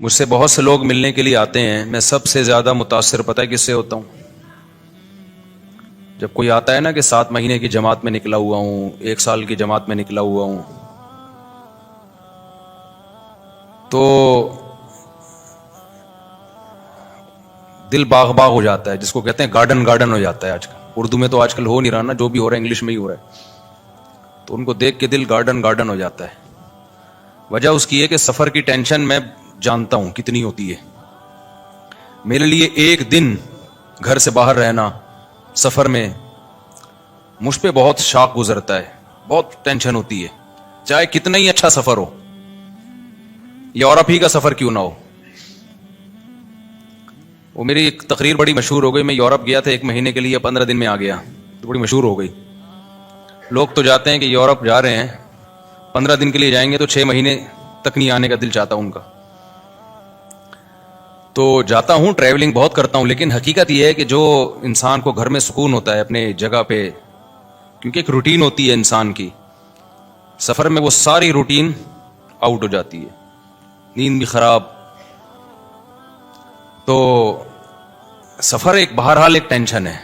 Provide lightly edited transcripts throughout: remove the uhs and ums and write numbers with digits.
مجھ سے بہت سے لوگ ملنے کے لیے آتے ہیں، میں سب سے زیادہ متاثر پتہ ہے کس سے ہوتا ہوں؟ جب کوئی آتا ہے نا کہ 7 مہینے کی جماعت میں نکلا ہوا ہوں، 1 سال کی جماعت میں نکلا ہوا ہوں، تو دل باغ باغ ہو جاتا ہے، جس کو کہتے ہیں گارڈن گارڈن ہو جاتا ہے۔ آج کل اردو میں تو آج کل ہو نہیں رہا نا، جو بھی ہو رہا ہے انگلش میں ہی ہو رہا ہے، تو ان کو دیکھ کے دل گارڈن گارڈن ہو جاتا ہے۔ وجہ اس کی ہے کہ سفر کی ٹینشن میں جانتا ہوں کتنی ہوتی ہے۔ میرے لیے ایک دن گھر سے باہر رہنا سفر میں مجھ پہ بہت شاق گزرتا ہے، بہت ٹینشن ہوتی ہے، چاہے کتنا ہی اچھا سفر ہو، یورپ ہی کا سفر کیوں نہ ہو۔ وہ میری ایک تقریر بڑی مشہور ہو گئی، میں یورپ گیا تھا 1 مہینے کے لیے، 15 دن میں آ گیا، تو بڑی مشہور ہو گئی۔ لوگ تو جاتے ہیں کہ یورپ جا رہے ہیں 15 دن کے لیے جائیں گے تو 6 مہینے تک نہیں آنے کا دل چاہتا ان کا۔ تو جاتا ہوں، ٹریولنگ بہت کرتا ہوں، لیکن حقیقت یہ ہے کہ جو انسان کو گھر میں سکون ہوتا ہے اپنے جگہ پہ، کیونکہ ایک روٹین ہوتی ہے انسان کی، سفر میں وہ ساری روٹین آؤٹ ہو جاتی ہے، نیند بھی خراب۔ تو سفر ایک بہرحال ایک ٹینشن ہے۔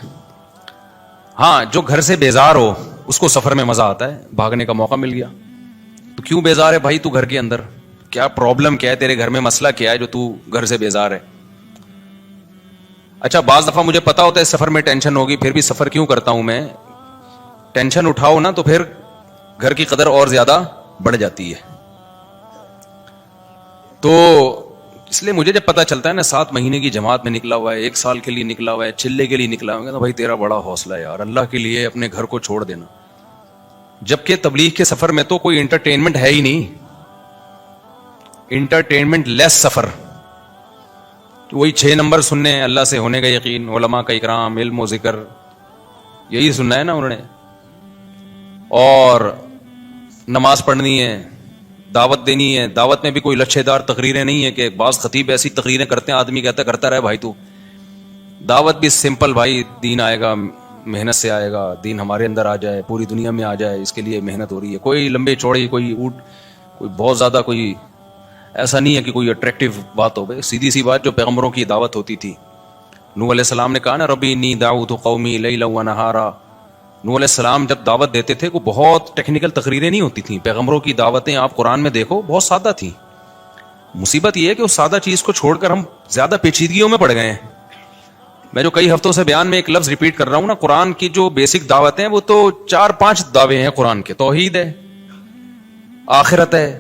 ہاں، جو گھر سے بیزار ہو اس کو سفر میں مزہ آتا ہے، بھاگنے کا موقع مل گیا۔ تو کیوں بیزار ہے بھائی تو گھر کے اندر؟ کیا پرابلم کیا ہے تیرے گھر میں، مسئلہ کیا ہے جو تو گھر سے بیزار ہے؟ اچھا، بعض دفعہ مجھے پتا ہوتا ہے سفر میں ٹینشن ہوگی، پھر بھی سفر کیوں کرتا ہوں میں؟ ٹینشن اٹھاؤ نا تو پھر گھر کی قدر اور زیادہ بڑھ جاتی ہے۔ تو اس لیے مجھے جب پتا چلتا ہے نا 7 مہینے کی جماعت میں نکلا ہوا ہے، 1 سال کے لیے نکلا ہوا ہے، چلے کے لیے نکلا ہوا ہے، تو بھائی تیرا بڑا حوصلہ ہے یار، اللہ کے لیے اپنے گھر کو چھوڑ دینا۔ جبکہ تبلیغ کے سفر میں تو کوئی انٹرٹینمنٹ ہے ہی نہیں، انٹرٹینمنٹ لیس سفر، وہی 6 نمبر سننے ہیں، اللہ سے ہونے کا یقین، علماء کا اکرام، علم و ذکر، یہی سننا ہے نا انہوں نے، اور نماز پڑھنی ہے، دعوت دینی ہے۔ دعوت میں بھی کوئی لچھے دار تقریریں نہیں ہے کہ بعض خطیب ایسی تقریریں کرتے ہیں آدمی کہتا ہے کرتا رہے بھائی تو۔ دعوت بھی سمپل، بھائی دین آئے گا، محنت سے آئے گا، دین ہمارے اندر آ جائے، پوری دنیا میں آ جائے، اس کے لیے محنت ہو رہی ہے۔ کوئی لمبے چوڑی، کوئی بہت زیادہ کوئی ایسا نہیں ہے کہ کوئی اٹریکٹیو بات ہو، سیدھی سی بات جو پیغمبروں کی دعوت ہوتی تھی۔ نوح علیہ السلام نے کہا نا ربی انی دعوت قومی لیلا و نہارا۔ نوح علیہ السلام جب دعوت دیتے تھے وہ بہت ٹیکنیکل تقریریں نہیں ہوتی تھیں، پیغمبروں کی دعوتیں آپ قرآن میں دیکھو بہت سادہ تھیں۔ مصیبت یہ ہے کہ اس سادہ چیز کو چھوڑ کر ہم زیادہ پیچیدگیوں میں پڑ گئے ہیں۔ میں جو کئی ہفتوں سے بیان میں ایک لفظ ریپیٹ کر رہا ہوں نا، قرآن کی جو بیسک دعوتیں ہیں وہ تو 4-5 دعوے ہیں قرآن کے۔ توحید ہے، آخرت ہے،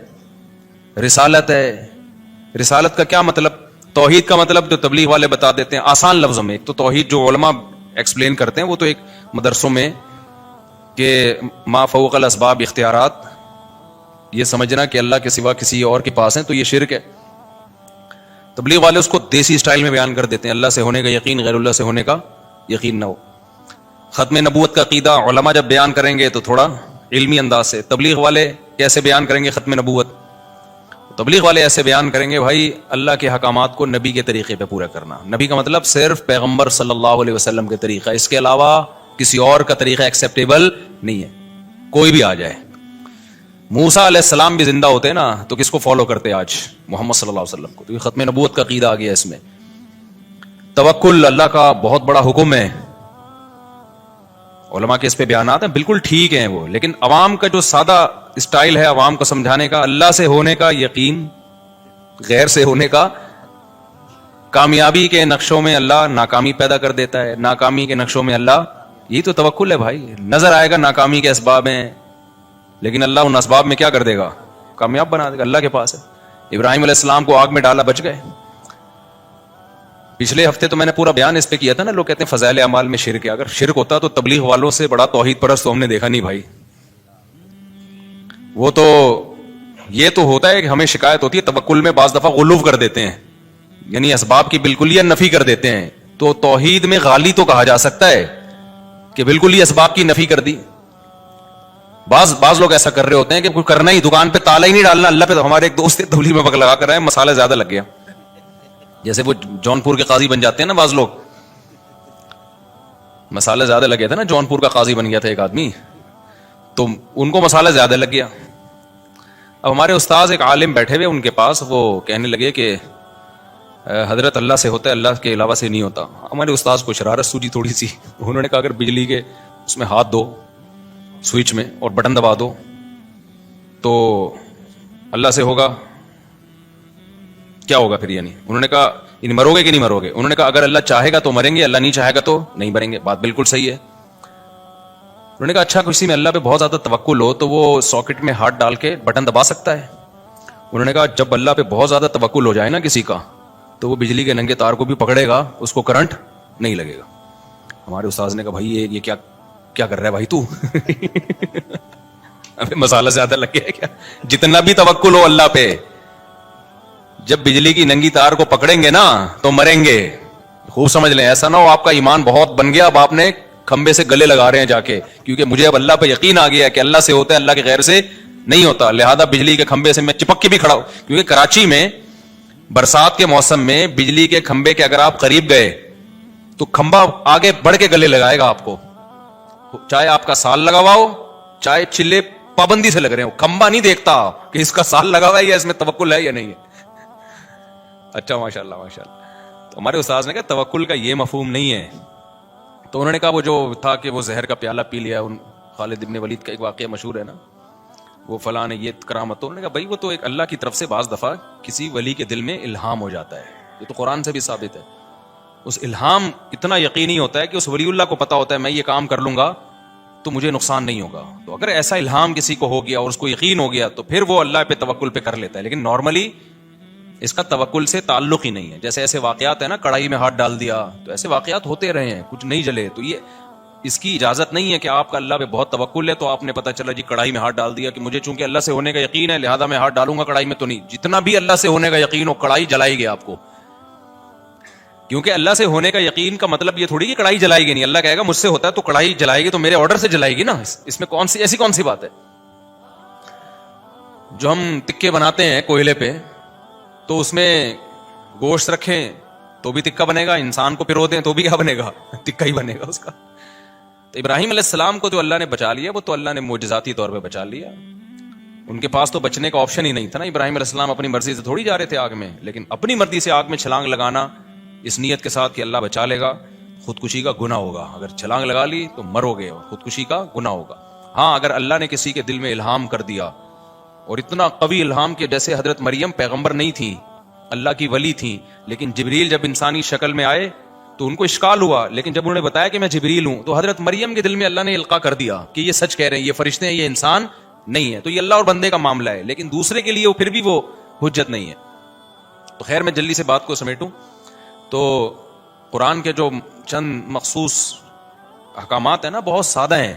رسالت ہے۔ رسالت کا کیا مطلب؟ توحید کا مطلب جو تبلیغ والے بتا دیتے ہیں آسان لفظوں میں، ایک تو توحید جو علماء ایکسپلین کرتے ہیں وہ تو ایک مدرسوں میں کہ ما فوق الاسباب اختیارات، یہ سمجھنا کہ اللہ کے سوا کسی اور کے پاس ہیں تو یہ شرک ہے۔ تبلیغ والے اس کو دیسی سٹائل میں بیان کر دیتے ہیں، اللہ سے ہونے کا یقین، غیر اللہ سے ہونے کا یقین نہ ہو۔ ختم نبوت کا عقیدہ علماء جب بیان کریں گے تو تھوڑا علمی انداز سے، تبلیغ والے کیسے بیان کریں گے ختم نبوت؟ تبلیغ والے ایسے بیان کریں گے بھائی اللہ کے حکامات کو نبی کے طریقے پہ پورا کرنا۔ نبی کا مطلب صرف پیغمبر صلی اللہ علیہ وسلم کے طریقہ، اس کے علاوہ کسی اور کا طریقہ ایکسیپٹیبل نہیں ہے، کوئی بھی آ جائے۔ موسیٰ علیہ السلام بھی زندہ ہوتے نا تو کس کو فالو کرتے آج؟ محمد صلی اللہ علیہ وسلم کو۔ تو یہ ختم نبوت کا عقیدہ آ گیا اس میں۔ توکل اللہ کا بہت بڑا حکم ہے، علماء کے اس پہ بیانات ہیں، بالکل ٹھیک ہیں وہ، لیکن عوام کا جو سادہ اسٹائل ہے عوام کو سمجھانے کا، اللہ سے ہونے کا یقین، غیر سے ہونے کا، کامیابی کے نقشوں میں اللہ ناکامی پیدا کر دیتا ہے، ناکامی کے نقشوں میں اللہ، یہی تو توکل ہے بھائی۔ نظر آئے گا ناکامی کے اسباب ہیں، لیکن اللہ ان اسباب میں کیا کر دے گا؟ کامیاب بنا دے گا، اللہ کے پاس ہے۔ ابراہیم علیہ السلام کو آگ میں ڈالا، بچ گئے۔ پچھلے ہفتے تو میں نے پورا بیان اس پہ کیا تھا نا، لوگ کہتے ہیں فضائل اعمال میں شرک ہے، اگر شرک ہوتا تو تبلیغ والوں سے بڑا توحید پرست تو ہم نے دیکھا نہیں بھائی۔ وہ تو یہ تو ہوتا ہے کہ ہمیں شکایت ہوتی ہے توکل میں بعض دفعہ غلو کر دیتے ہیں، یعنی اسباب کی بالکل ہی نفی کر دیتے ہیں۔ تو توحید میں غالی تو کہا جا سکتا ہے کہ بالکل ہی اسباب کی نفی کر دی۔ بعض لوگ ایسا کر رہے ہوتے ہیں کہ کچھ کرنا ہی، دکان پہ تالا ہی نہیں ڈالنا اللہ پہ۔ تو ہمارے ایک دوست تبلیغ میں پک لگا کر رہے ہیں، مسالہ زیادہ لگ گیا، جیسے وہ جونپور کے قاضی بن جاتے ہیں نا بعض لوگ، مسالہ زیادہ لگے تھے نا، جونپور کا قاضی بن گیا تھا ایک آدمی، تو ان کو مسالہ زیادہ لگ گیا۔ اب ہمارے استاذ ایک عالم بیٹھے ہوئے ان کے پاس، وہ کہنے لگے کہ حضرت اللہ سے ہوتا ہے, اللہ کے علاوہ سے نہیں ہوتا. ہمارے استاذ کو شرارت سوجی تھوڑی سی, انہوں نے کہا اگر بجلی کے اس میں ہاتھ دو سوئچ میں اور بٹن دبا دو تو اللہ سے ہوگا, کیا ہوگا پھر؟ یعنی انہوں نے کہا یعنی مرو گے کہ نہیں مرو گے؟ انہوں نے کہا اگر اللہ چاہے گا تو مریں گے, اللہ نہیں چاہے گا تو نہیں مریں گے. بات بالکل صحیح ہے. انہوں نے کہا اچھا کسی میں اللہ پہ بہت زیادہ توکل ہو تو وہ ساکٹ میں ہاتھ ڈال کے بٹن دبا سکتا ہے؟ انہوں نے کہا جب اللہ پہ بہت زیادہ توکل ہو جائے نا کسی کا تو وہ بجلی کے ننگے تار کو بھی پکڑے گا, اس کو کرنٹ نہیں لگے گا. ہمارے استاذ نے کہا بھائی یہ کیا کر رہا ہے بھائی تو ابھی مسالہ زیادہ لگ گیا ہے کیا؟ جتنا بھی توکل ہو اللہ پہ, جب بجلی کی ننگی تار کو پکڑیں گے نا تو مریں گے. خوب سمجھ لیں, ایسا نہ ہو آپ کا ایمان بہت بن گیا, اب آپ نے کھمبے سے گلے لگا رہے ہیں جا کے, کیونکہ مجھے اب اللہ پہ یقین آ گیا کہ اللہ سے ہوتا ہے, اللہ کے غیر سے نہیں ہوتا, لہذا بجلی کے کھمبے سے میں چپک کے بھی کھڑا ہوں. کیونکہ کراچی میں برسات کے موسم میں بجلی کے کھمبے کے اگر آپ قریب گئے تو کھمبا آگے بڑھ کے گلے لگائے گا آپ کو, چاہے آپ کا سال لگا ہوا ہو چاہے چلے پابندی سے لگ رہے ہو. کھمبا نہیں دیکھتا کہ اس کا سال لگا ہوا ہے یا اس میں توکل ہے یا نہیں ہے. اچھا ماشاءاللہ ماشاءاللہ. تو ہمارے استاذ نے کہا توکل کا یہ مفہوم نہیں ہے. تو انہوں نے کہا وہ جو تھا کہ وہ زہر کا پیالہ پی لیا, ان خالد ابن ولید کا ایک واقعہ مشہور ہے نا, وہ فلاں نے یہ کرامت. تو انہوں نے کہا بھائی وہ تو ایک اللہ کی طرف سے بعض دفعہ کسی ولی کے دل میں الہام ہو جاتا ہے, یہ تو قرآن سے بھی ثابت ہے. اس الہام اتنا یقینی ہوتا ہے کہ اس ولی اللہ کو پتا ہوتا ہے میں یہ کام کر لوں گا تو مجھے نقصان نہیں ہوگا. تو اگر ایسا الہام کسی کو ہو گیا اور اس کو یقین ہو گیا تو پھر وہ اللہ پہ توکل پہ کر لیتا ہے. لیکن نارملی اس کا توکل سے تعلق ہی نہیں ہے. جیسے ایسے واقعات ہیں نا, کڑھائی میں ہاتھ ڈال دیا, تو ایسے واقعات ہوتے رہے ہیں, کچھ نہیں جلے. تو یہ اس کی اجازت نہیں ہے کہ آپ کا اللہ پہ بہت توکل ہے تو آپ نے پتا چلا جی کڑھائی میں ہاتھ ڈال دیا کہ مجھے چونکہ اللہ سے ہونے کا یقین ہے لہذا میں ہاتھ ڈالوں گا کڑھائی میں. تو نہیں, جتنا بھی اللہ سے ہونے کا یقین ہو کڑھائی جلائے گی آپ کو, کیونکہ اللہ سے ہونے کا یقین کا مطلب یہ تھوڑی کہ کڑھائی جلائے گی نہیں. اللہ کہے گا مجھ سے ہوتا ہے تو کڑھائی جلائے گی تو میرے آرڈر سے جلائے گی نا, اس میں ایسی کون سی بات ہے؟ جو ہم تکے بناتے ہیں کوئلے پہ تو اس میں گوشت رکھیں تو بھی تکا بنے گا, انسان کو پرو دیں تو بھی کیا بنے گا؟ تکا ہی بنے گا اس کا. تو ابراہیم علیہ السلام کو تو اللہ نے بچا لیا, وہ تو اللہ نے معجزاتی طور پہ بچا لیا. ان کے پاس تو بچنے کا آپشن ہی نہیں تھا نا. ابراہیم علیہ السلام اپنی مرضی سے تھوڑی جا رہے تھے آگ میں, لیکن اپنی مرضی سے آگ میں چھلانگ لگانا اس نیت کے ساتھ کہ اللہ بچا لے گا, خودکشی کا گناہ ہوگا. اگر چھلانگ لگا لی تو مرو گے, خودکشی کا گناہ ہوگا. ہاں اگر اللہ نے کسی کے دل میں الہام کر دیا, اور اتنا قوی الہام کہ جیسے حضرت مریم پیغمبر نہیں تھی, اللہ کی ولی تھی, لیکن جبریل جب انسانی شکل میں آئے تو ان کو اشکال ہوا, لیکن جب انہوں نے بتایا کہ میں جبریل ہوں تو حضرت مریم کے دل میں اللہ نے القاء کر دیا کہ یہ سچ کہہ رہے ہیں, یہ فرشتے ہیں, یہ انسان نہیں ہے. تو یہ اللہ اور بندے کا معاملہ ہے, لیکن دوسرے کے لیے پھر بھی وہ حجت نہیں ہے. تو خیر میں جلدی سے بات کو سمیٹوں تو قرآن کے جو چند مخصوص احکامات ہیں نا بہت سادہ ہیں.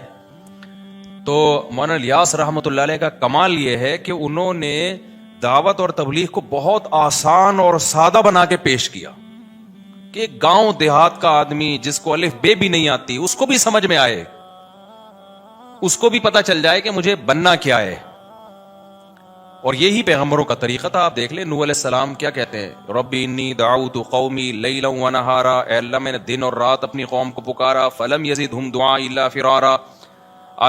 تو مولانا الیاس رحمۃ اللہ علیہ کا کمال یہ ہے کہ انہوں نے دعوت اور تبلیغ کو بہت آسان اور سادہ بنا کے پیش کیا کہ ایک گاؤں دیہات کا آدمی جس کو الف بے بھی نہیں آتی اس کو بھی سمجھ میں آئے, اس کو بھی پتا چل جائے کہ مجھے بننا کیا ہے. اور یہی پیغمبروں کا طریقہ تھا. آپ دیکھ لیں نوح علیہ السلام کیا کہتے ہیں, ربی انی دعوت قومی لیلا و نہارا, اے اللہ میں نے دن اور رات اپنی قوم کو پکارا, فلم یزدہم دعائی الا فرارا.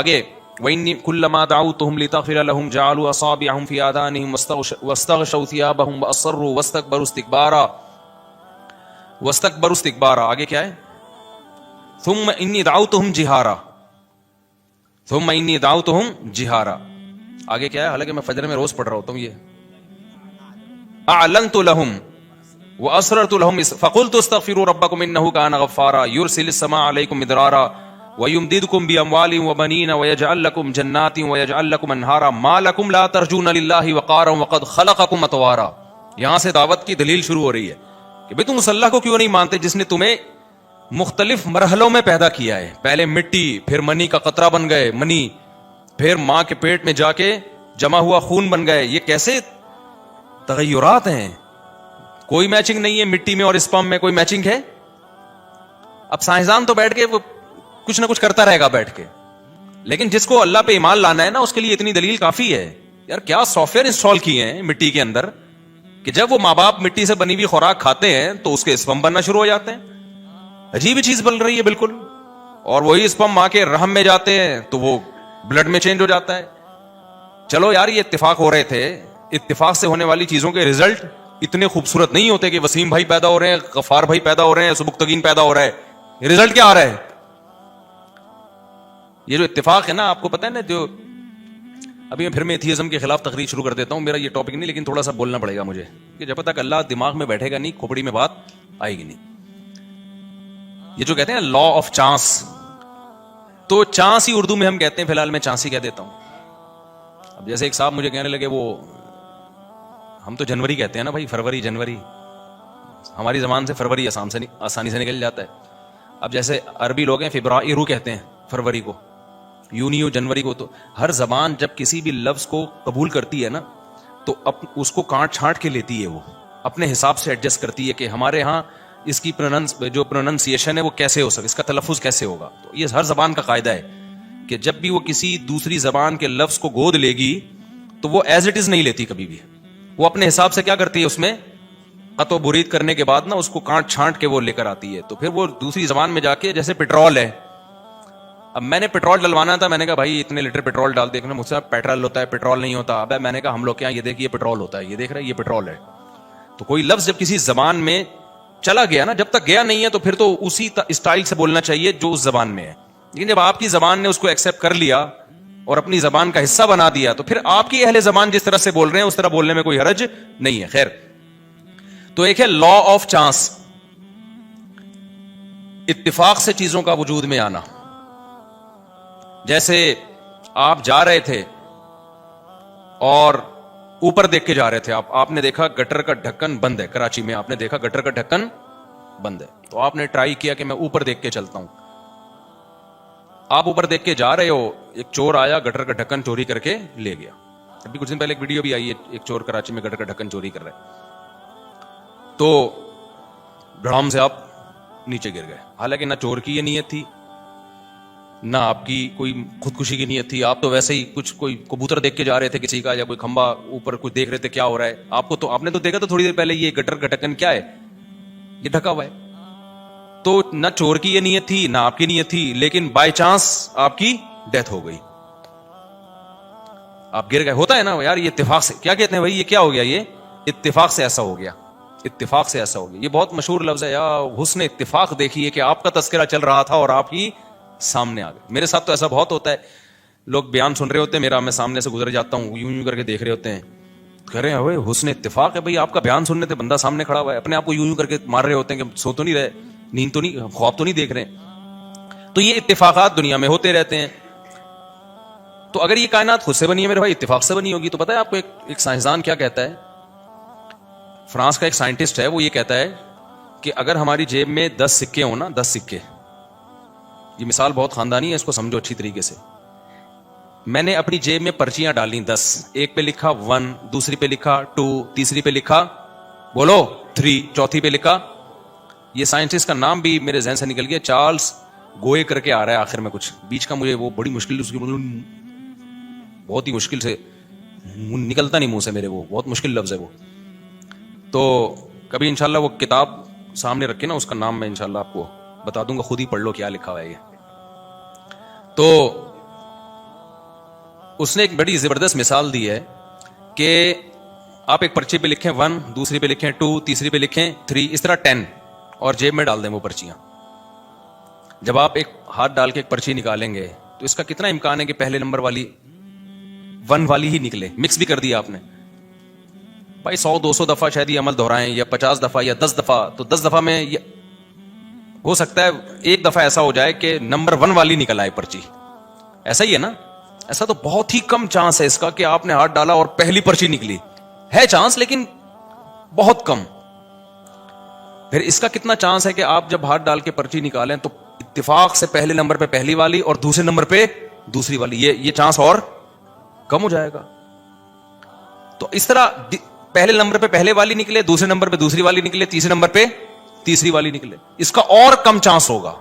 آگے وَإِنِّي كُلَّمَا دَعَوْتُهُمْ لِتَغْفِرَ لَهُمْ جَعَلُوا أَصَابِعَهُمْ فِي آذَانِهِمْ وَاسْتَغْشَوْا ثِيَابَهُمْ وَأَصَرُّوا وَاسْتَكْبَرُوا اسْتِكْبَارًا. آگے کیا ہے, ثُمَّ إِنِّي دَعَوْتُهُمْ جِهَارًا. آگے کیا ہے, حالانکہ میں فجر میں روز پڑھ رہا ہوتا ہوں, یہ أَعْلَنْتُ لَهُمْ وَأَسْرَرْتُ لَهُمْ فَقُلْتُ اسْتَغْفِرُوا رَبَّكُمْ إِنَّهُ كَانَ غَفَّارًا يُرْسِلِ السَّمَاءَ عَلَيْكُمْ مِدْرَارًا وَيُمْدِدْكُمْ بِأَمْوَالٍ وَبَنِينَ وَيَجْعَلْ لَكُمْ جَنَّاتٍ وَيَجْعَلْ لَكُمْ أَنْهَارًا مَا لَكُمْ لَا تَرْجُونَ لِلَّهِ وَقَارًا وَقَدْ خَلَقَكُمْ أَطْوَارًا. یہاں سے دعوت کی دلیل شروع ہو رہی ہے کہ بھئی تم اس اللہ کو کیوں نہیں مانتے جس نے تمہیں مختلف مرحلوں میں پیدا کیا ہے. پہلے مٹی, پھر منی کا قطرہ بن گئے منی, پھر ماں کے پیٹ میں جا کے جمع ہوا خون بن گئے. یہ کیسے تغیرات ہیں, کوئی میچنگ نہیں ہے مٹی میں اور اسپرم میں, کوئی میچنگ ہے؟ اب سائنسدان تو بیٹھ کے وہ کچھ نہ کچھ کرتا رہے گا بیٹھ کے, لیکن جس کو اللہ پہ ایمان لانا ہے نا اس کے لیے اتنی دلیل کافی ہے. یار کیا سافٹ ویئر انسٹال کیے ہیں مٹی کے اندر کہ جب وہ ماں باپ مٹی سے بنی ہوئی خوراک کھاتے ہیں تو اس کے اسپم بننا شروع ہو جاتے ہیں. عجیب ہی چیز بن رہی ہے بالکل. اور وہی اسپم ماں کے رحم میں جاتے ہیں تو وہ بلڈ میں چینج ہو جاتا ہے. چلو یار یہ اتفاق ہو رہے تھے, اتفاق سے ہونے والی چیزوں کے ریزلٹ اتنے خوبصورت نہیں ہوتے کہ وسیم بھائی پیدا ہو رہے ہیں, غفار بھائی پیدا ہو رہے ہیں, سبکتگین پیدا ہو رہا ہے, رزلٹ کیا آ رہا ہے؟ یہ جو اتفاق ہے نا, آپ کو پتا ہے نا, جو ابھی پھر میں ایتھیزم کے خلاف تقریر شروع کر دیتا ہوں, میرا یہ ٹاپک نہیں, لیکن تھوڑا سا بولنا پڑے گا مجھے, کہ جب تک اللہ دماغ میں بیٹھے گا نہیں, کھوپڑی میں بات آئے گی نہیں. یہ جو کہتے ہیں لا آف چانس, تو چانس ہی اردو میں ہم کہتے ہیں, فی الحال میں چانس ہی کہہ دیتا ہوں. اب جیسے ایک صاحب مجھے کہنے لگے, وہ ہم تو جنوری کہتے ہیں نا بھائی, فروری جنوری, ہماری زبان سے فروری آسانی سے نکل جاتا ہے. اب جیسے عربی لوگ ہیں فبرائر کہتے ہیں فروری کو, یونیو جنوری کو. تو ہر زبان جب کسی بھی لفظ کو قبول کرتی ہے نا, تو اس کو کاٹ چھانٹ کے لیتی ہے, وہ اپنے حساب سے ایڈجسٹ کرتی ہے کہ ہمارے ہاں اس کی جو پروننسیشن ہے وہ کیسے ہو سکے, اس کا تلفظ کیسے ہوگا. تو یہ ہر زبان کا قاعدہ ہے کہ جب بھی وہ کسی دوسری زبان کے لفظ کو گود لے گی تو وہ ایز اٹ از نہیں لیتی کبھی بھی, وہ اپنے حساب سے کیا کرتی ہے, اس میں قط و برید کرنے کے بعد نا اس کو کاٹ چھانٹ کے وہ لے کر آتی ہے. تو پھر وہ دوسری زبان میں جا کے, جیسے پیٹرول ہے, اب میں نے پیٹرول ڈلوانا تھا, میں نے کہا بھائی اتنے لیٹر پیٹرول ڈال, دیکھنا مجھ سے پیٹرول ہوتا ہے, پیٹرول نہیں ہوتا. اب میں نے کہا ہم لوگ کیا, یہ دیکھ یہ پیٹرول ہوتا ہے, یہ دیکھ رہے یہ پیٹرول ہے. تو کوئی لفظ جب کسی زبان میں چلا گیا نا, جب تک گیا نہیں ہے تو پھر تو اسی اسٹائل سے بولنا چاہیے جو اس زبان میں ہے. لیکن جب آپ کی زبان نے اس کو ایکسپٹ کر لیا اور اپنی زبان کا حصہ بنا دیا, تو پھر آپ کی اہل زبان جس طرح سے بول رہے ہیں اس طرح بولنے میں کوئی حرج نہیں ہے. خیر, تو ایک ہے لا آف چانس, اتفاق سے چیزوں کا وجود میں آنا. جیسے آپ جا رہے تھے اور اوپر دیکھ کے جا رہے تھے, آپ نے دیکھا گٹر کا ڈھکن بند ہے, کراچی میں آپ نے دیکھا گٹر کا ڈھکن بند ہے, تو آپ نے ٹرائی کیا کہ میں اوپر دیکھ کے چلتا ہوں. آپ اوپر دیکھ کے جا رہے ہو, ایک چور آیا, گٹر کا ڈھکن چوری کر کے لے گیا. ابھی کچھ دن پہلے ایک ویڈیو بھی آئی ہے, ایک چور کراچی میں گٹر کا ڈھکن چوری کر رہا ہے, تو دھڑام سے آپ نیچے گر گئے. حالانکہ نہ چور کی یہ نیت تھی, نہ آپ کی کوئی خودکشی کی نیت تھی, آپ تو ویسے ہی کچھ کوئی کبوتر دیکھ کے جا رہے تھے کسی کا, یا کوئی کھمبا اوپر کچھ دیکھ رہے تھے کیا ہو رہا ہے. آپ نے تو دیکھا تو تھوڑی دیر پہلے یہ گٹر کا ڈھکن کیا ہے, یہ ڈھکا ہوا ہے. تو نہ چور کی یہ نیت تھی نہ آپ کی نیت تھی, لیکن بائی چانس آپ کی ڈیتھ ہو گئی, آپ گر گئے. ہوتا ہے نا یار, یہ اتفاق سے, کیا کہتے ہیں بھائی, یہ کیا ہو گیا, یہ اتفاق سے ایسا ہو گیا, اتفاق سے ایسا ہو گیا. یہ بہت مشہور لفظ ہے, یا حسن اتفاق دیکھیے کہ آپ کا تذکرہ چل رہا تھا اور آپ ہی سامنے آ گئے. میرے ساتھ تو ایسا بہت ہوتا ہے, لوگ بیان سن رہے ہوتے ہیں میرا, میں سامنے سے گزر جاتا ہوں, یوں کر کے دیکھ رہے ہوتے ہیں, کہہ رہے ہیں حسن اتفاق ہے بھائی, آپ کا بیان سننے تھے, بندہ سامنے کھڑا ہوا ہے, اپنے آپ کو یوں کر کے مار رہے ہوتے ہیں کہ سو تو نہیں رہے, نیند تو نہیں, خواب تو نہیں دیکھ رہے. تو یہ اتفاقات دنیا میں ہوتے رہتے ہیں. تو اگر یہ کائنات خود سے بنی ہے میرے بھائی, اتفاق سے بنی ہوگی, تو پتہ ہے آپ کو ایک سائنسدان کیا کہتا ہے, فرانس کا ایک سائنٹسٹ ہے, وہ یہ کہتا ہے کہ اگر ہماری جیب میں 10 سکے ہوں نا, 10 سکے, یہ مثال بہت خاندانی ہے, اس کو سمجھو اچھی طریقے سے. میں نے اپنی جیب میں پرچیاں ڈالیں 10, ایک پہ لکھا 1, دوسری پہ لکھا 2, تیسری پہ لکھا بولو 3, چوتھی پہ لکھا, یہ سائنٹسٹ کا نام بھی میرے ذہن سے نکل گیا, چارلز گوئے کر کے آ رہا ہے آخر میں, کچھ بیچ کا مجھے وہ بڑی مشکل, اس کی بہت ہی مشکل سے نکلتا نہیں منہ سے میرے, وہ بہت مشکل لفظ ہے وہ. تو کبھی انشاءاللہ وہ کتاب سامنے رکھے نا, اس کا نام میں انشاءاللہ آپ کو بتا دوں گا, خود ہی پڑھ لو کیا لکھا ہوا ہے یہ. تو اس نے ایک بڑی زبردست مثال دی ہے کہ آپ ایک پرچی پہ لکھیں 1, دوسری پہ لکھیں 2, تیسری پہ لکھیں 3, اس طرح 10, اور جیب میں ڈال دیں وہ پرچیاں. جب آپ ایک ہاتھ ڈال کے ایک پرچی نکالیں گے تو اس کا کتنا امکان ہے کہ پہلے نمبر والی 1 والی ہی نکلے, مکس بھی کر دیا آپ نے بھائی, 100-200 دفعہ شاید یہ عمل دہرائیں, یا 50 دفعہ یا 10 دفعہ, تو 10 دفعہ میں ہو سکتا ہے ایک دفعہ ایسا ہو جائے کہ نمبر 1 والی نکل آئے پرچی. ایسا ہی ہے نا, ایسا تو بہت ہی کم چانس ہے اس کا کہ آپ نے ہاتھ ڈالا اور پہلی پرچی نکلی, ہے چانس لیکن بہت کم. پھر اس کا کتنا چانس ہے کہ آپ جب ہاتھ ڈال کے پرچی نکالیں تو اتفاق سے پہلے نمبر پہ پہلی والی اور دوسرے نمبر پہ دوسری والی, یہ چانس اور کم ہو جائے گا. تو اس طرح پہلے نمبر پہ پہلے والی نکلے, دوسرے نمبر پہ دوسری والی نکلے, تیسرے نمبر پہ تیسری والی نکلے, اس کا اور کم چانس ہوگا.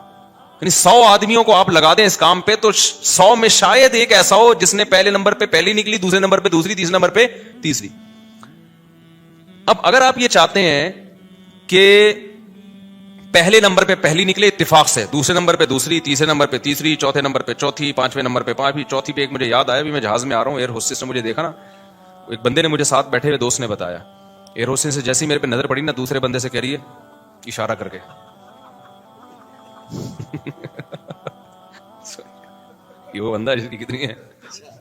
یعنی 100 آدمیوں کو آپ لگا دیں اس کام پہ تو 100 میں شاید ایک ایسا ہو جس نے پہلے نمبر پہ پہلی نکلی, دوسرے نمبر پہ دوسری, تیسرے نمبر پہ تیسری. اب اگر آپ یہ چاہتے ہیں کہ پہلے نمبر پہ پہلی نکلے اتفاق سے, دوسرے نمبر پہ دوسری, تیسرے نمبر پہ تیسری, چوتھے نمبر پہ چوتھی, 5ویں نمبر پہ 5ویں, چوتھی پہ ایک, مجھے یاد آیا بھی میں جہاز میں آ رہا ہوں, ایئر ہوسٹس نے مجھے دیکھا نا, ایک بندے نے مجھے ساتھ بیٹھے ہوئے دوست نے بتایا, ایروسن سے جیسی میرے پہ نظر پڑی نا, دوسرے بندے سے کہہ رہی ہے اشارہ کر کے یہ وہ بندہ کتنی ہے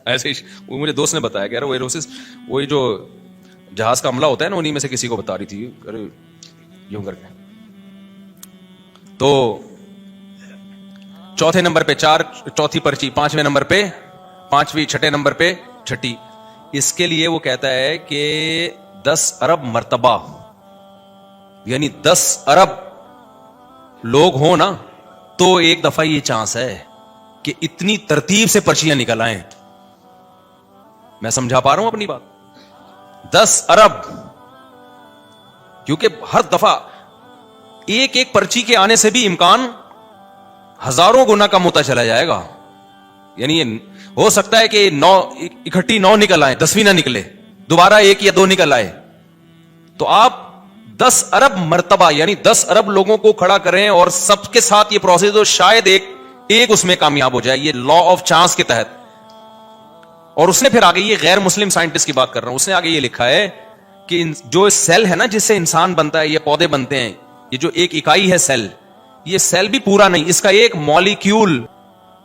ایسے وہ مجھے دوست نے بتایا, کہہ رہا وہ ایروسس وہی جو جہاز کا عملہ ہوتا ہے نا, انہی میں سے کسی کو بتا رہی تھی یوں کر کے. تو چوتھے نمبر پہ 4 چوتھی پرچی, 5ویں نمبر پہ 5ویں, 6ٹھے نمبر پہ 6ٹھی. اس کے لیے وہ کہتا ہے کہ 10 ارب مرتبہ, یعنی 10 ارب لوگ ہوں نا تو ایک دفعہ یہ چانس ہے کہ اتنی ترتیب سے پرچیاں نکل آئیں. میں سمجھا پا رہا ہوں اپنی بات؟ 10 ارب, کیونکہ ہر دفعہ ایک ایک پرچی کے آنے سے بھی امکان ہزاروں گنا کم ہوتا چلا جائے گا. یعنی ہو سکتا ہے کہ 9 اکٹھی 9 نکل آئے, 10ویں نہ نکلے, دوبارہ 1 یا 2 نکل آئے. تو آپ 10 ارب مرتبہ یعنی 10 ارب لوگوں کو کھڑا کریں اور سب کے ساتھ یہ پروسیس ہو, شاید ایک اس میں کامیاب ہو جائے, یہ لا آف چانس کے تحت. اور اس نے پھر آگے, یہ غیر مسلم سائنٹسٹ کی بات کر رہا ہوں, اس نے آگے یہ لکھا ہے کہ جو سیل ہے نا جس سے انسان بنتا ہے, یہ پودے بنتے ہیں, یہ جو ایک اکائی ہے سیل, یہ سیل بھی پورا نہیں, اس کا ایک مالیکیول,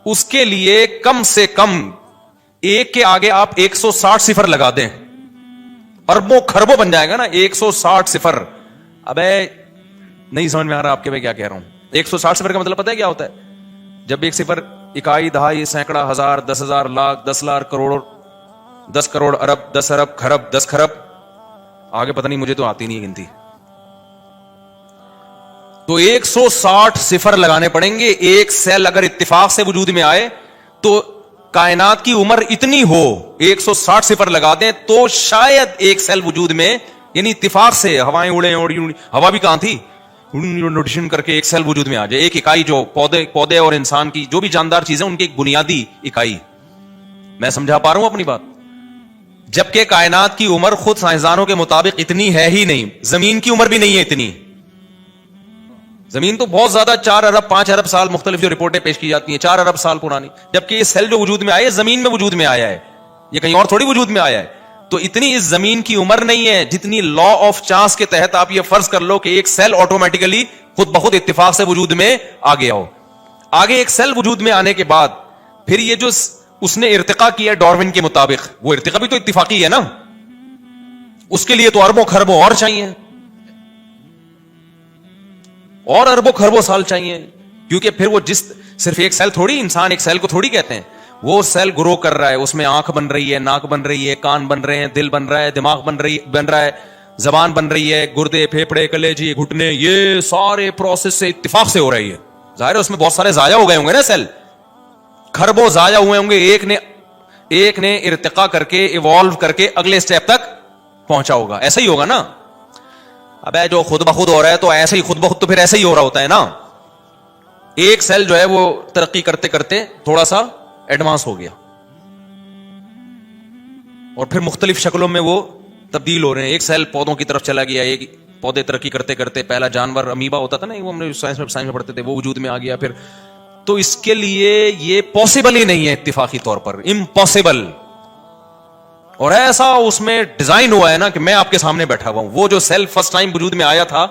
اس کے لیے کم سے کم ایک کے آگے آپ 160 صفر لگا دیں, اربوں خربوں بن جائے گا نا 160 صفر. ابے نہیں سمجھ میں آ رہا آپ کے میں کیا کہہ رہا ہوں. 160 صفر کا مطلب پتہ ہے کیا ہوتا ہے؟ جب ایک صفر اکائی, دہائی, سینکڑا, ہزار, 10,000, لاکھ, 10 لاکھ, کروڑ, 10 کروڑ, ارب, 10 ارب, کھرب, 10 کھرب, آگے پتہ نہیں, مجھے تو آتی نہیں گنتی. تو 160 صفر لگانے پڑیں گے. ایک سیل اگر اتفاق سے وجود میں آئے تو کائنات کی عمر اتنی ہو, 160 صفر لگا دیں تو شاید ایک سیل وجود میں, یعنی اتفاق سے ہوائیں اڑے, ہوا بھی کہاں تھی, نوٹیشن کر کے ایک سیل وجود میں آ جائے. ایک اکائی جو پودے اور انسان کی جو بھی جاندار چیزیں ان کی ایک بنیادی اکائی. میں سمجھا پا رہا ہوں اپنی بات؟ جبکہ کائنات کی عمر خود سائنسدانوں کے مطابق اتنی ہے ہی نہیں, زمین کی عمر بھی نہیں ہے اتنی. زمین تو بہت زیادہ 4 ارب 5 ارب سال, مختلف جو رپورٹیں پیش کی جاتی ہیں 4 ارب سال پرانی, جبکہ یہ سیل جو وجود میں آیا ہے زمین میں وجود میں آیا ہے, یہ کہیں اور تھوڑی وجود میں آیا ہے. تو اتنی اس زمین کی عمر نہیں ہے جتنی لا آف چانس کے تحت آپ یہ فرض کر لو کہ ایک سیل آٹومیٹیکلی خود بخود اتفاق سے وجود میں آ گیا ہو. آگے ایک سیل وجود میں آنے کے بعد پھر یہ جو اس نے ارتقا کیا ڈارون کے مطابق, وہ ارتقا بھی تو اتفاقی ہے نا, اس کے لیے تو اربوں خربوں اور چاہیے, اور اربوں خربوں سال چاہیے, کیونکہ پھر وہ صرف ایک سیل تھوڑی, انسان ایک سیل کو تھوڑی کہتے ہیں, وہ سیل گرو کر رہا ہے, اس میں آنکھ بن رہی ہے, ناک بن رہی ہے, کان بن رہے ہیں, دل بن رہا ہے, دماغ بن رہا ہے, زبان بن رہی ہے, گردے, پھیپڑے, کلیجی, گھٹنے, یہ سارے پروسیس سے اتفاق سے ہو رہی ہے. ظاہر ہے اس میں بہت سارے ضائع ہو گئے ہوں گے نا سیل, خربوں ضائع ہوئے ہوں گے, ایک نے ارتقا کر کے ایوالو کر کے اگلے اسٹیپ تک پہنچا ہوگا. ایسا ہی ہوگا نا. ابے جو خود بخود ہو رہا ہے تو ایسے ہی خود بخود تو پھر ایسے ہی ہو رہا ہوتا ہے نا. ایک سیل جو ہے وہ ترقی کرتے کرتے تھوڑا سا ایڈوانس ہو گیا اور پھر مختلف شکلوں میں وہ تبدیل ہو رہے ہیں. ایک سیل پودوں کی طرف چلا گیا, ایک پودے ترقی کرتے کرتے پہلا جانور امیبا ہوتا تھا نا, وہ ہم نے سائنس میں پڑھتے تھے, وہ وجود میں آ گیا پھر. تو اس کے لیے یہ پاسبل ہی نہیں ہے اتفاقی طور پر, امپاسبل. اور ایسا اس میں ڈیزائن ہوا ہے نا کہ میں آپ کے سامنے بیٹھا ہوا ہوں. وہ جو سیل فرسٹ ٹائم وجود میں آیا تھا,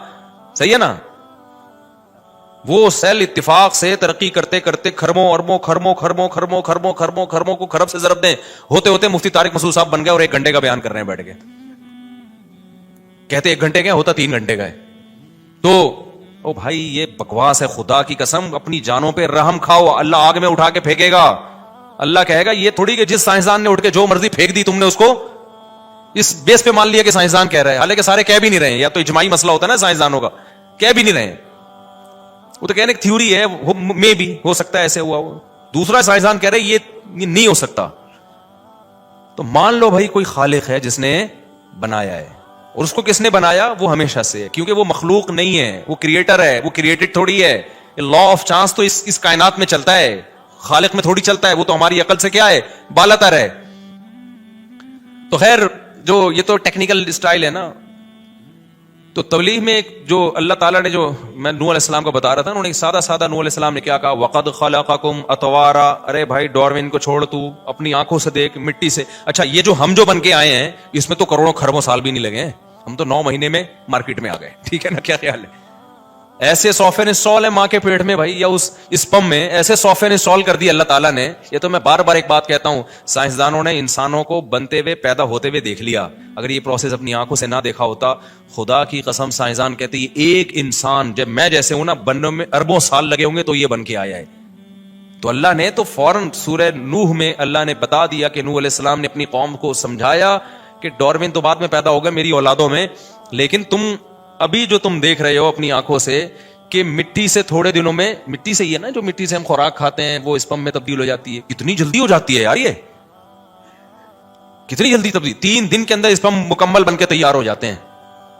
صحیح ہے نا, وہ سیل اتفاق سے ترقی کرتے کرتے خربوں اربوں خربوں خربوں خربوں خربوں خربوں خربوں کو خرب سے ضرب دیں ہوتے ہوتے مفتی طارق مسعود صاحب بن گئے اور 1 گھنٹے کا بیان کر رہے ہیں بیٹھ کے. کہتے 1 گھنٹے کا ہوتا 3 گھنٹے کا ہے. تو او بھائی یہ بکواس ہے, خدا کی قسم اپنی جانوں پہ رحم کھاؤ, اللہ آگ میں اٹھا کے پھینکے گا. اللہ کہے گا, یہ تھوڑی کہ جس سائنسدان نے اٹھ کے جو مرضی پھینک دی تم نے اس کو اس بیس پہ مان لیا کہ سائنسدان کہہ رہے ہیں, حالانکہ سارے کہہ بھی نہیں رہے ہیں. یا تو اجماعی مسئلہ ہوتا ہے نا سائنسدانوں کا, کہہ بھی نہیں رہے ہیں, وہ تو کہنے ایک تھیوری ہے, میں بھی ہو سکتا ہے ایسے ہوا ہو. دوسرا سائنسدان کہہ رہے یہ نہیں ہو سکتا. تو مان لو بھائی کوئی خالق ہے جس نے بنایا ہے, اور اس کو کس نے بنایا, وہ ہمیشہ سے ہے, کیونکہ وہ مخلوق نہیں ہے, وہ کریٹر ہے, وہ کریٹڈ تھوڑی ہے. لا آف چانس تو اس کائنات میں چلتا ہے, خالق میں تھوڑی چلتا ہے. وہ تو ہماری عقل سے کیا ہے, بالاتر ہے. تو خیر جو یہ تو ٹیکنیکل اسٹائل ہے نا. تو تبلیغ میں جو اللہ تعالیٰ نے, جو میں نوح علیہ السلام کو بتا رہا تھا, انہوں نے سادہ نوح علیہ السلام نے کیا کہا, وَقَدْ خَلَقَكُمْ أَطْوَارًا. ارے بھائی ڈارون کو چھوڑ, تو اپنی آنکھوں سے دیکھ, مٹی سے. اچھا یہ جو ہم جو بن کے آئے ہیں اس میں تو کروڑوں خربوں سال بھی نہیں لگے ہیں. ہم تو 9 مہینے میں مارکیٹ میں آ گئے, ٹھیک ہے نا, کیا خیال ہے؟ ایسے سافٹ ویئر انسٹال ہے ماں کے پیٹ میں بھائی, یا اس اسپم میں ایسے سافٹ ویئر انسٹال کر دی اللہ تعالیٰ نے. یہ تو میں بار بار ایک بات کہتا ہوں, سائنسدانوں نے انسانوں کو بنتے ہوئے پیدا ہوتے ہوئے دیکھ لیا. اگر یہ پروسیس اپنی آنکھوں سے نہ دیکھا ہوتا, خدا کی قسم سائنسدان کہتے ہیں ایک انسان جب میں جیسے ہوں نا بننے میں اربوں سال لگے ہوں گے تو یہ بن کے آیا ہے. تو اللہ نے تو فوراً سورہ نوح میں اللہ نے بتا دیا کہ نوح علیہ السلام نے اپنی قوم کو سمجھایا کہ ڈارون تو بعد میں پیدا ہوگا میری اولادوں میں, لیکن تم ابھی جو تم دیکھ رہے ہو اپنی آنکھوں سے کہ مٹی سے تھوڑے دنوں میں, مٹی سے یہ نا جو مٹی سے ہم خوراک کھاتے ہیں وہ اسپم میں تبدیل ہو جاتی ہے. کتنی جلدی ہو جاتی ہے یار, یہ کتنی جلدی تبدیل, 3 دن کے اندر اسپم مکمل بن کے تیار ہو جاتے ہیں.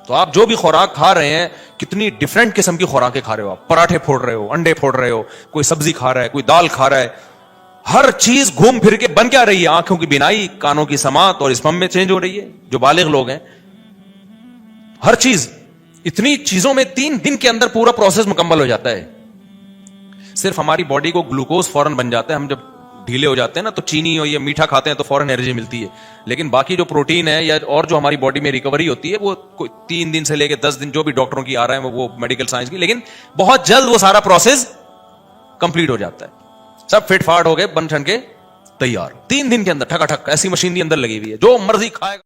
تو آپ جو بھی خوراک کھا رہے ہیں کتنی ڈفرینٹ قسم کی خوراکیں کھا رہے ہو, آپ پراٹھے پھوڑ رہے ہو, انڈے پھوڑ رہے ہو, کوئی سبزی کھا رہا ہے, کوئی دال کھا رہا ہے, ہر چیز گھوم پھر کے بن کیا رہی ہے, آنکھوں کی بینائی, کانوں کی سماعت اور اسپم میں چینج ہو رہی ہے. جو بالغ لوگ ہیں ہر چیز, اتنی چیزوں میں 3 دن کے اندر پورا پروسیس مکمل ہو جاتا ہے. صرف ہماری باڈی کو گلوکوز فوراً بن جاتا ہے, ہم جب ڈھیلے ہو جاتے ہیں نا تو چینی اور یہ میٹھا کھاتے ہیں تو فوراً انرجی ملتی ہے, لیکن باقی جو پروٹین ہے یا اور جو ہماری باڈی میں ریکوری ہوتی ہے وہ 3 دن سے لے کے 10 دن جو بھی ڈاکٹروں کی آ رہا ہے وہ میڈیکل سائنس کی, لیکن بہت جلد وہ سارا پروسیس کمپلیٹ ہو جاتا ہے. سب فٹ فاٹ ہو گئے بن ٹھن کے تیار 3 دن کے اندر, ٹھکا ٹھک ایسی مشین کے اندر لگی ہوئی ہے, جو مرضی کھائے گا.